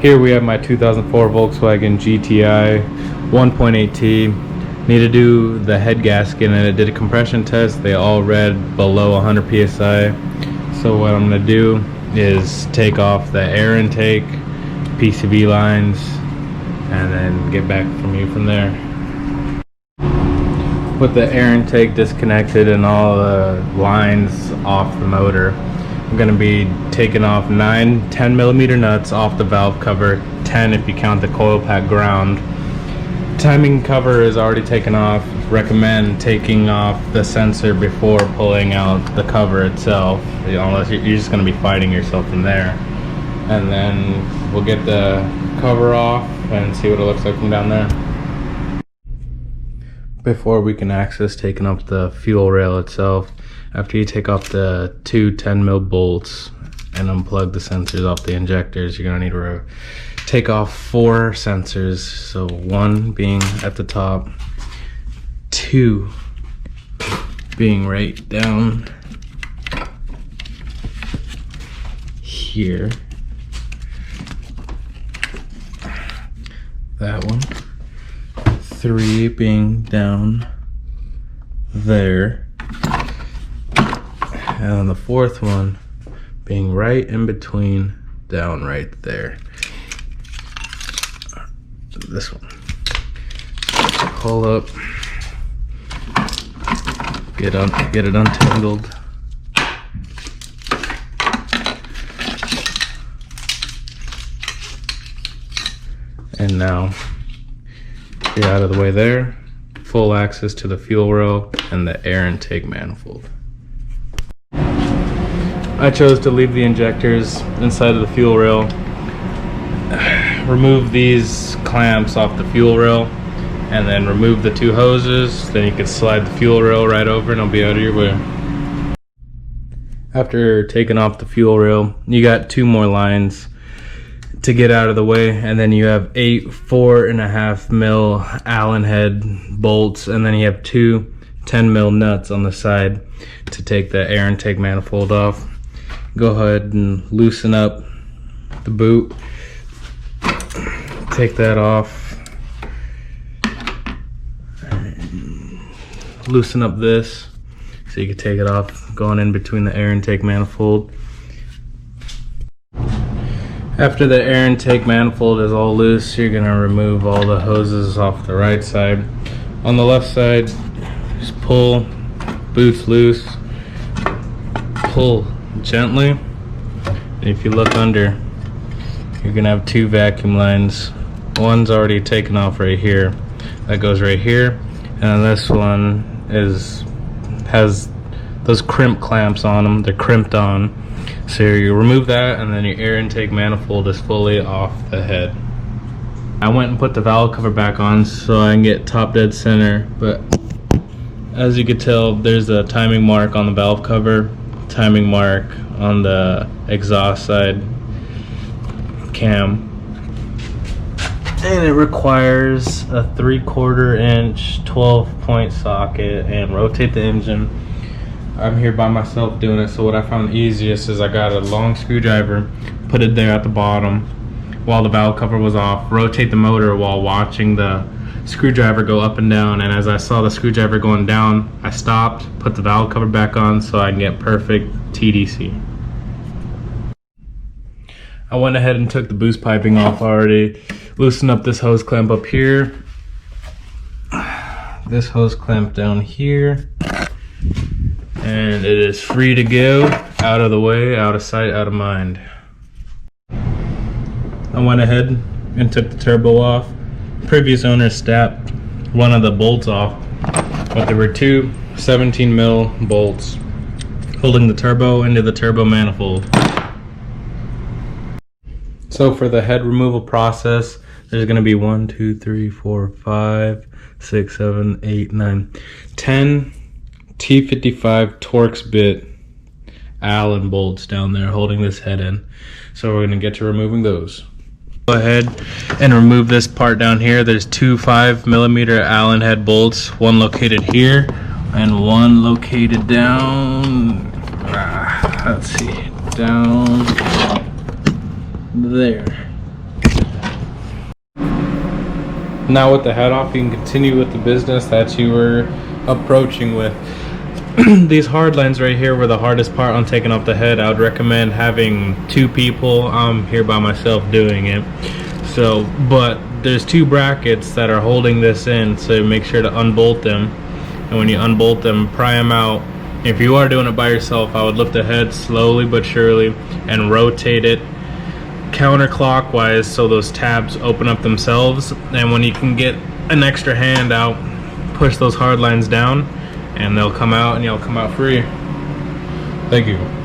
Here we have my 2004 Volkswagen GTI 1.8T. Need to do the head gasket, and it did a compression test. They all read below 100 psi. So what I'm going to do is take off the air intake, PCV lines, and then get back from you from there. With the air intake disconnected and all the lines off the motor, I'm going to be taking off 9 10mm nuts off the valve cover, 10 if you count the coil pack ground. Timing cover is already taken off. Recommend taking off the sensor before pulling out the cover itself, unless you're just going to be fighting yourself from there. And then we'll get the cover off and see what it looks like from down there. Before we can access taking off the fuel rail itself, after you take off the 2 10mm bolts and unplug the sensors off the injectors, you're going to need to take off 4 sensors. So 1 being at the top, 2 being right down here, that one, 3 being down there, and then the 4th one being right in between, down right there. This one. Pull up, get it untangled. And now you're out of the way there. Full access to the fuel rail and the air intake manifold. I chose to leave the injectors inside of the fuel rail. Remove these clamps off the fuel rail and then remove the 2 hoses. Then you can slide the fuel rail right over and it'll be out of your way. After taking off the fuel rail, you got 2 more lines to get out of the way, and then you have 8 4.5mm Allen head bolts, and then you have 2 10mm nuts on the side to take the air intake manifold off. Go ahead and loosen up the boot, take that off, loosen up this so you can take it off, going in between the air intake manifold. After the air intake manifold is all loose, you're going to remove all the hoses off the right side. On the left side, just pull, boot's loose, pull gently, and if you look under, you're going to have 2 vacuum lines. One's already taken off right here, that goes right here, and then this one has those crimp clamps on them, they're crimped on. So you remove that, and then your air intake manifold is fully off the head. I went and put the valve cover back on so I can get top dead center, but as you can tell, there's a timing mark on the valve cover, timing mark on the exhaust side cam, and it requires a 3/4 inch 12-point socket and rotate the engine. I'm here by myself doing it, so what I found easiest is I got a long screwdriver, put it there at the bottom while the valve cover was off, rotate the motor while watching the screwdriver go up and down, and as I saw the screwdriver going down, I stopped, put the valve cover back on so I can get perfect TDC. I went ahead and took the boost piping off already, loosened up this hose clamp up here, this hose clamp down here, and it is free to go, out of the way, out of sight, out of mind. I went ahead and took the turbo off. Previous owner snapped one of the bolts off, but there were 2 17mm bolts holding the turbo into the turbo manifold. So for the head removal process, there's going to be 1 2 3 4 5 6 7 8 9 10 T55 Torx bit Allen bolts down there holding this head in. So we're going to get to removing those. Go ahead and remove this part down here. There's 2 5mm Allen head bolts, one located here and one located down, let's see, down there. Now with the head off, you can continue with the business that you were approaching with. These hard lines right here were the hardest part on taking off the head. I would recommend having 2 people. I'm here by myself doing it. So, but there's 2 brackets that are holding this in, so make sure to unbolt them. And when you unbolt them, pry them out. If you are doing it by yourself, I would lift the head slowly but surely and rotate it counterclockwise so those tabs open up themselves. And when you can get an extra hand out, push those hard lines down and they'll come out and you'll come out free. Thank you.